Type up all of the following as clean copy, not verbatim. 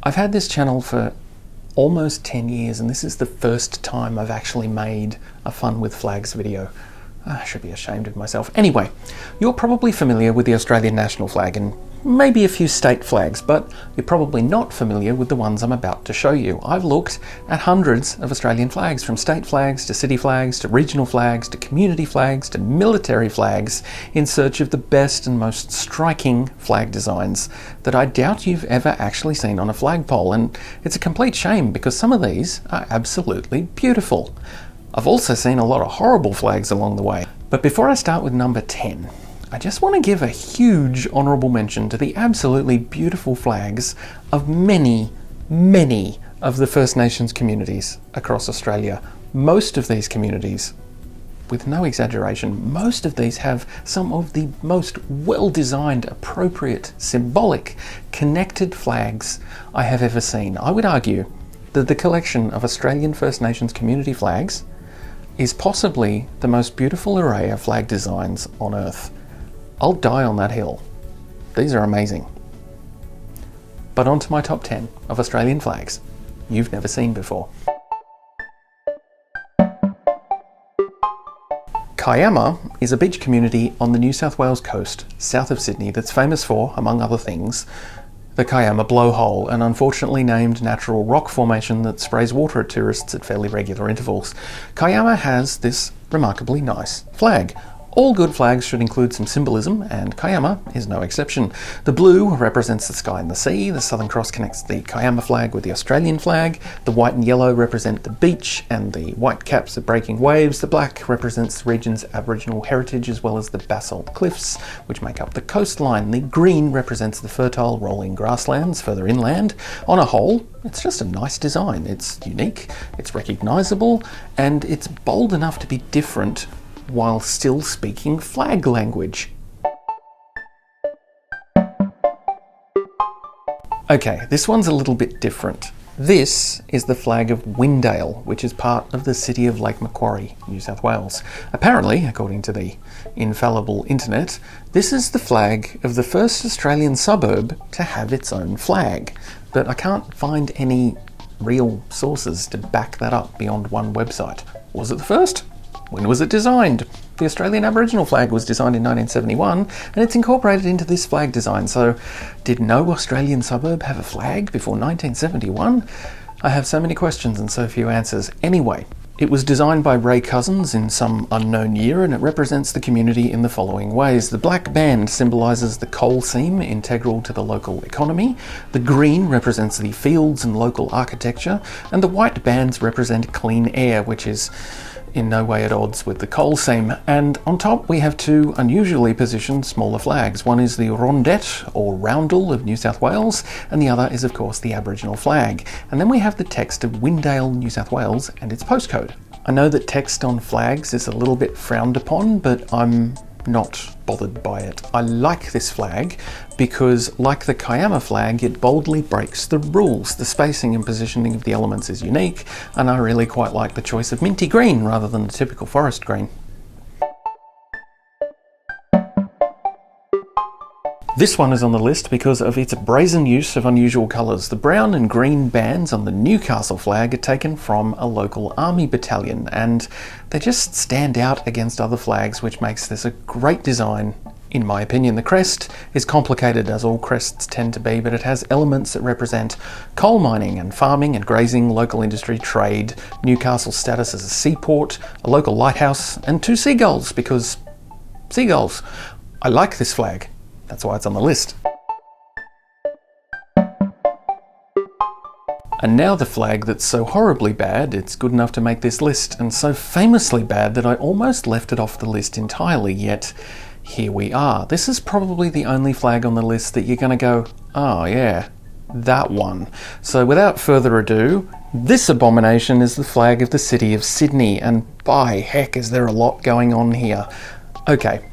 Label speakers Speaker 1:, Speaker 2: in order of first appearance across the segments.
Speaker 1: I've had this channel for almost 10 years and this is the first time I've actually made a Fun with Flags video. I should be ashamed of myself. Anyway, you're probably familiar with the Australian national flag and maybe a few state flags, but you're probably not familiar with the ones I'm about to show you. I've looked at hundreds of Australian flags, from state flags to city flags to regional flags to community flags to military flags, in search of the best and most striking flag designs that I doubt you've ever actually seen on a flagpole, and it's a complete shame because some of these are absolutely beautiful. I've also seen a lot of horrible flags along the way. But before I start with number 10, I just want to give a huge honourable mention to the absolutely beautiful flags of many, many of the First Nations communities across Australia. Most of these communities, with no exaggeration, most of these have some of the most well-designed, appropriate, symbolic, connected flags I have ever seen. I would argue that the collection of Australian First Nations community flags is possibly the most beautiful array of flag designs on Earth. I'll die on that hill. These are amazing. But on to my top 10 of Australian flags you've never seen before. Kiama is a beach community on the New South Wales coast, south of Sydney, that's famous for, among other things, the Kiama blowhole, an unfortunately named natural rock formation that sprays water at tourists at fairly regular intervals. Kiama has this remarkably nice flag. All good flags should include some symbolism, and Kiama is no exception. The blue represents the sky and the sea, the Southern Cross connects the Kiama flag with the Australian flag, the white and yellow represent the beach and the white caps of breaking waves, the black represents the region's Aboriginal heritage as well as the basalt cliffs which make up the coastline, the green represents the fertile rolling grasslands further inland. On a whole, it's just a nice design. It's unique, it's recognisable, and it's bold enough to be different while still speaking flag language. Okay, this one's a little bit different. This is the flag of Windale, which is part of the city of Lake Macquarie, New South Wales. Apparently, according to the infallible internet, this is the flag of the first Australian suburb to have its own flag. But I can't find any real sources to back that up beyond one website. Was it the first? When was it designed? The Australian Aboriginal flag was designed in 1971 and it's incorporated into this flag design, so did no Australian suburb have a flag before 1971? I have so many questions and so few answers. Anyway, it was designed by Ray Cousins in some unknown year and it represents the community in the following ways. The black band symbolises the coal seam integral to the local economy, the green represents the fields and local architecture, and the white bands represent clean air, which is in no way at odds with the coal seam. And on top we have two unusually positioned smaller flags. One is the Rondette or Roundel of New South Wales, and the other is of course the Aboriginal flag. And then we have the text of Windale, New South Wales and its postcode. I know that text on flags is a little bit frowned upon, but I'm not bothered by it. I like this flag because, like the Kiama flag, it boldly breaks the rules. The spacing and positioning of the elements is unique, and I really quite like the choice of minty green rather than the typical forest green. This one is on the list because of its brazen use of unusual colours. The brown and green bands on the Newcastle flag are taken from a local army battalion, and they just stand out against other flags, which makes this a great design, in my opinion. The crest is complicated, as all crests tend to be, but it has elements that represent coal mining and farming and grazing, local industry, trade, Newcastle's status as a seaport, a local lighthouse, and two seagulls, because seagulls. I like this flag. That's why it's on the list. And now the flag that's so horribly bad it's good enough to make this list, and so famously bad that I almost left it off the list entirely, yet here we are. This is probably the only flag on the list that you're going to go, oh yeah, that one. So without further ado, this abomination is the flag of the city of Sydney, and by heck is there a lot going on here. Okay.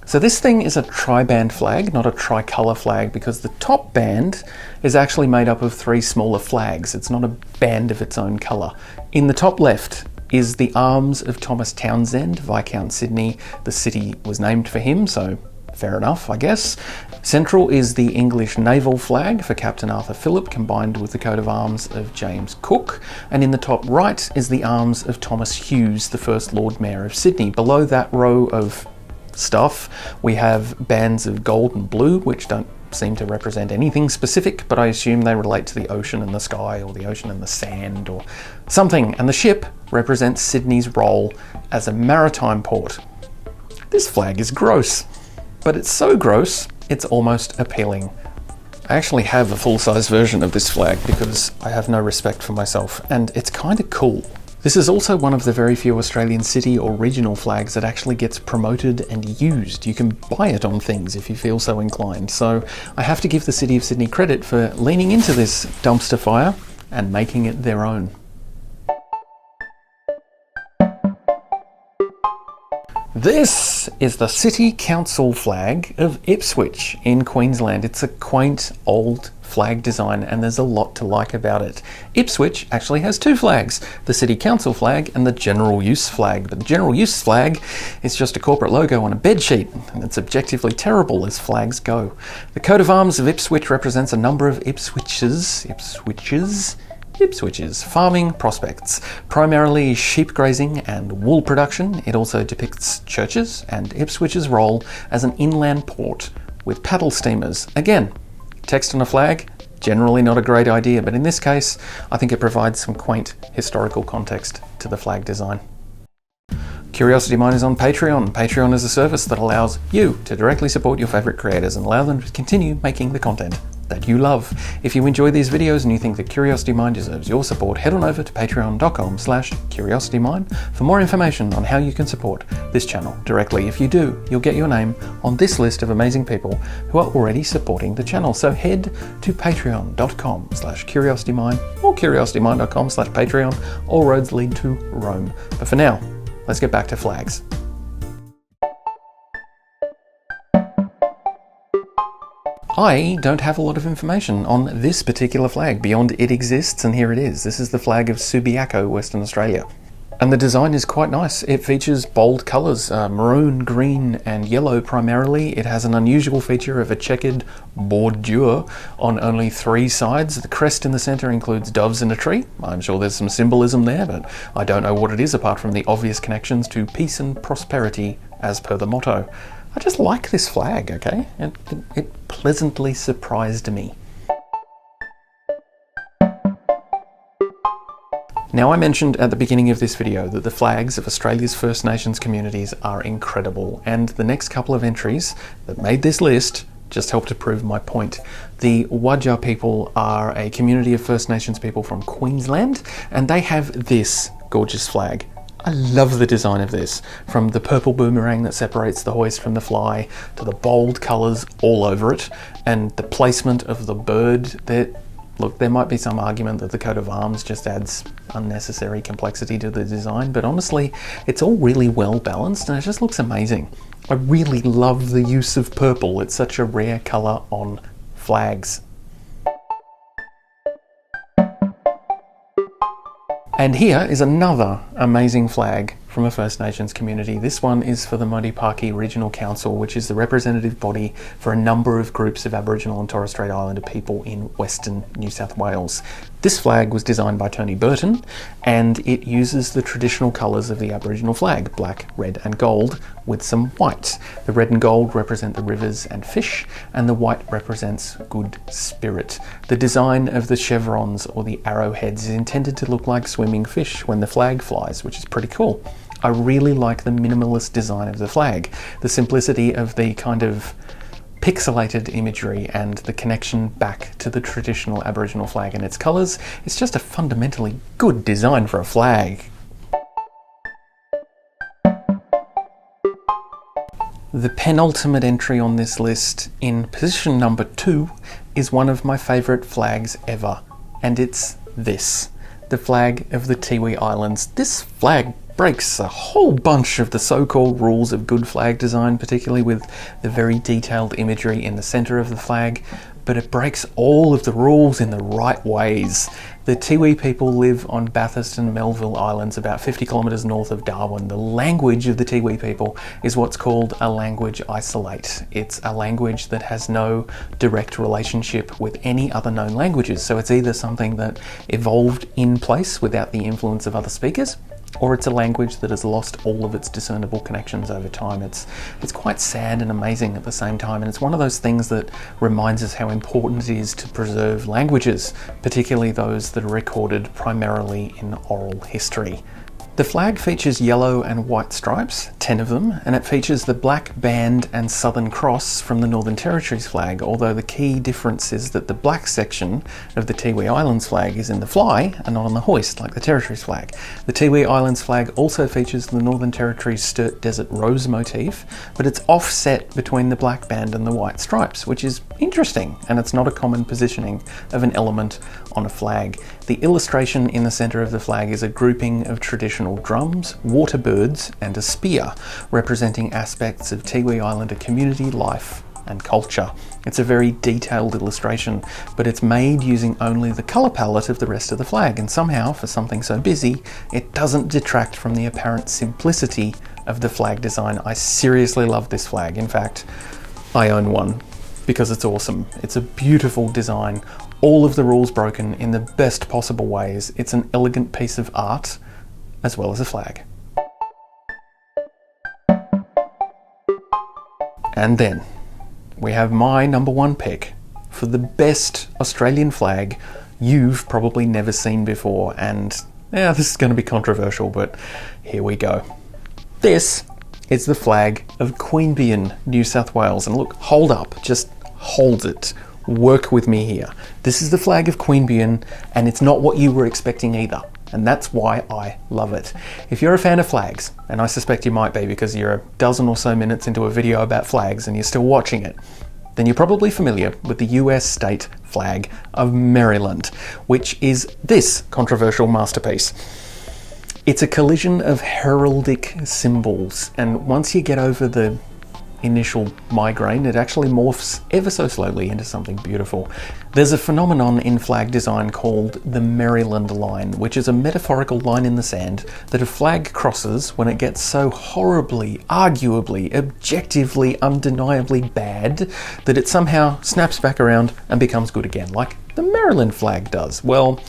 Speaker 1: So this thing is a tri-band flag, not a tricolour flag, because the top band is actually made up of three smaller flags. It's not a band of its own colour. In the top left is the arms of Thomas Townsend, Viscount Sydney. The city was named for him, so Fair enough, I guess. Central is the English naval flag for Captain Arthur Phillip, combined with the coat of arms of James Cook. And in the top right is the arms of Thomas Hughes, the first Lord Mayor of Sydney. Below that row of stuff, we have bands of gold and blue, which don't seem to represent anything specific, but I assume they relate to the ocean and the sky, or the ocean and the sand, or something. And the ship represents Sydney's role as a maritime port. This flag is gross. But it's so gross, it's almost appealing. I actually have a full-size version of this flag because I have no respect for myself, and it's kind of cool. This is also one of the very few Australian city or regional flags that actually gets promoted and used. You can buy it on things if you feel so inclined. So I have to give the City of Sydney credit for leaning into this dumpster fire and making it their own. This is the City Council flag of Ipswich in Queensland. It's a quaint old flag design and there's a lot to like about it. Ipswich actually has two flags, the City Council flag and the General Use flag. But the General Use flag is just a corporate logo on a bedsheet and it's objectively terrible as flags go. The coat of arms of Ipswich represents a number of Ipswich's farming prospects, primarily sheep grazing and wool production. It also depicts churches and Ipswich's role as an inland port with paddle steamers. Again, text on a flag, generally not a great idea, but in this case, I think it provides some quaint historical context to the flag design. Curiosity Mine is on Patreon. Patreon is a service that allows you to directly support your favourite creators and allow them to continue making the content that you love. If you enjoy these videos and you think that Curiosity Mine deserves your support, head on over to patreon.com/curiositymine for more information on how you can support this channel directly. If you do, you'll get your name on this list of amazing people who are already supporting the channel. So head to patreon.com/curiositymine or curiositymine.com/patreon. All roads lead to Rome. But for now, let's get back to flags. I don't have a lot of information on this particular flag beyond it exists and here it is. This is the flag of Subiaco, Western Australia. And the design is quite nice. It features bold colours, maroon, green and yellow primarily. It has an unusual feature of a checkered bordure on only 3 sides. The crest in the centre includes doves and a tree. I'm sure there's some symbolism there, but I don't know what it is apart from the obvious connections to peace and prosperity as per the motto. I just like this flag, okay? It pleasantly surprised me. Now, I mentioned at the beginning of this video that the flags of Australia's First Nations communities are incredible, and the next couple of entries that made this list just help to prove my point. The Wadja people are a community of First Nations people from Queensland, and they have this gorgeous flag. I love the design of this, from the purple boomerang that separates the hoist from the fly, to the bold colours all over it, and the placement of the bird. Look, there might be some argument that the coat of arms just adds unnecessary complexity to the design, but honestly, it's all really well balanced and it just looks amazing. I really love the use of purple. It's such a rare colour on flags. And here is another amazing flag from a First Nations community. This one is for the Murdi Paaki Regional Council, which is the representative body for a number of groups of Aboriginal and Torres Strait Islander people in Western New South Wales. This flag was designed by Tony Burton, and it uses the traditional colours of the Aboriginal flag, black, red and gold, with some white. The red and gold represent the rivers and fish, and the white represents good spirit. The design of the chevrons or the arrowheads is intended to look like swimming fish when the flag flies, which is pretty cool. I really like the minimalist design of the flag, the simplicity of the kind of pixelated imagery and the connection back to the traditional Aboriginal flag and its colours. It's just a fundamentally good design for a flag. The penultimate entry on this list, in position number 2, is one of my favourite flags ever, and it's this, the flag of the Tiwi Islands. This flag breaks a whole bunch of the so-called rules of good flag design, particularly with the very detailed imagery in the centre of the flag, but it breaks all of the rules in the right ways. The Tiwi people live on Bathurst and Melville Islands, about 50 kilometres north of Darwin. The language of the Tiwi people is what's called a language isolate. It's a language that has no direct relationship with any other known languages, so it's either something that evolved in place without the influence of other speakers, or it's a language that has lost all of its discernible connections over time. It's quite sad and amazing at the same time, and it's one of those things that reminds us how important it is to preserve languages, particularly those that are recorded primarily in oral history. The flag features yellow and white stripes, 10 of them, and it features the black band and Southern Cross from the Northern Territory's flag, although the key difference is that the black section of the Tiwi Islands flag is in the fly and not on the hoist like the Territory's flag. The Tiwi Islands flag also features the Northern Territory's Sturt Desert Rose motif, but it's offset between the black band and the white stripes, which is interesting, and it's not a common positioning of an element on a flag. The illustration in the centre of the flag is a grouping of traditional drums, water birds, and a spear, representing aspects of Tiwi Islander community life and culture. It's a very detailed illustration, but it's made using only the colour palette of the rest of the flag, and somehow, for something so busy, it doesn't detract from the apparent simplicity of the flag design. I seriously love this flag. In fact, I own one because it's awesome. It's a beautiful design, all of the rules broken in the best possible ways. It's an elegant piece of art as well as a flag. And then we have my number one pick for the best Australian flag you've probably never seen before, and yeah, this is going to be controversial, but here we go. This is the flag of Queanbeyan, New South Wales, and look, hold up, just hold it. Work with me here. This is the flag of Queanbeyan, and it's not what you were expecting either. And that's why I love it. If you're a fan of flags, and I suspect you might be because you're a dozen or so minutes into a video about flags and you're still watching it, then you're probably familiar with the US state flag of Maryland, which is this controversial masterpiece. It's a collision of heraldic symbols, and once you get over the initial migraine, it actually morphs ever so slowly into something beautiful. There's a phenomenon in flag design called the Maryland line, which is a metaphorical line in the sand that a flag crosses when it gets so horribly, arguably, objectively, undeniably bad that it somehow snaps back around and becomes good again, like the Maryland flag does. Well,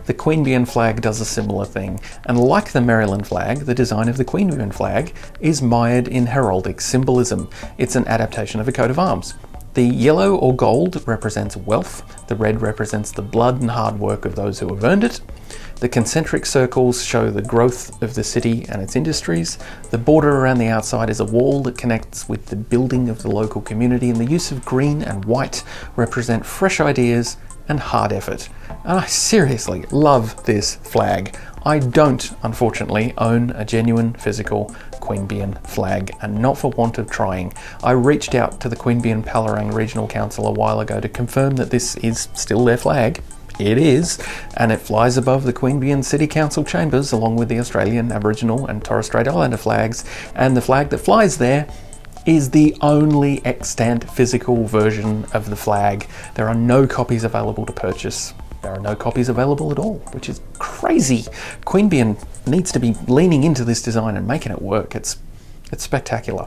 Speaker 1: the Queanbeyan flag does a similar thing, and like the Maryland flag, the design of the Queanbeyan flag is mired in heraldic symbolism. It's an adaptation of a coat of arms. The yellow or gold represents wealth, the red represents the blood and hard work of those who have earned it. The concentric circles show the growth of the city and its industries. The border around the outside is a wall that connects with the building of the local community, and the use of green and white represent fresh ideas and hard effort. And I seriously love this flag. I don't, unfortunately, own a genuine physical Queanbeyan flag, and not for want of trying. I reached out to the Queanbeyan Palerang Regional Council a while ago to confirm that this is still their flag. It is, and it flies above the Queanbeyan City Council chambers along with the Australian, Aboriginal and Torres Strait Islander flags, and the flag that flies there is the only extant physical version of the flag. There are no copies available to purchase. There are no copies available at all, which is crazy. Queanbeyan needs to be leaning into this design and making it work. It's spectacular.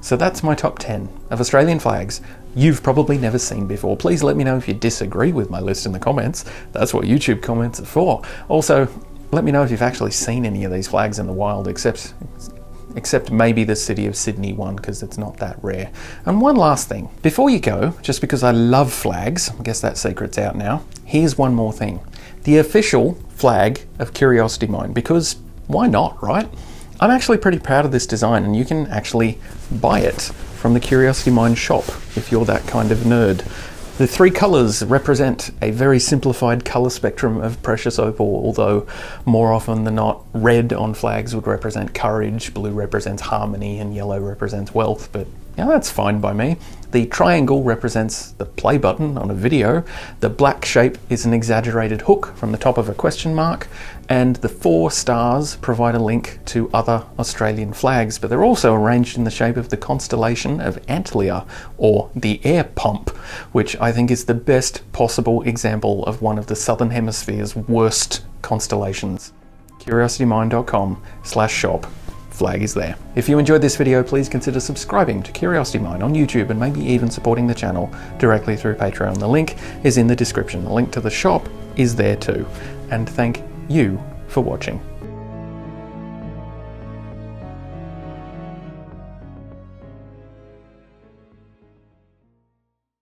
Speaker 1: So that's my top 10 of Australian flags you've probably never seen before. Please let me know if you disagree with my list in the comments. That's what YouTube comments are for. Also, let me know if you've actually seen any of these flags in the wild, except maybe the City of Sydney one, because it's not that rare. And one last thing. Before you go, just because I love flags, I guess that secret's out now, here's one more thing. The official flag of Curiosity Mine, because why not, right? I'm actually pretty proud of this design, and you can actually buy it from the Curiosity Mine shop if you're that kind of nerd. The three colours represent a very simplified colour spectrum of precious opal, although more often than not, red on flags would represent courage, blue represents harmony, and yellow represents wealth, but Now that's fine by me. The triangle represents the play button on a video, the black shape is an exaggerated hook from the top of a question mark, and the 4 stars provide a link to other Australian flags, but they're also arranged in the shape of the constellation of Antlia, or the air pump, which I think is the best possible example of one of the Southern Hemisphere's worst constellations. CuriosityMine.com/shop. Flag is there. If you enjoyed this video, please consider subscribing to Curiosity Mine on YouTube and maybe even supporting the channel directly through Patreon. The link is in the description. The link to the shop is there too. And thank you for watching.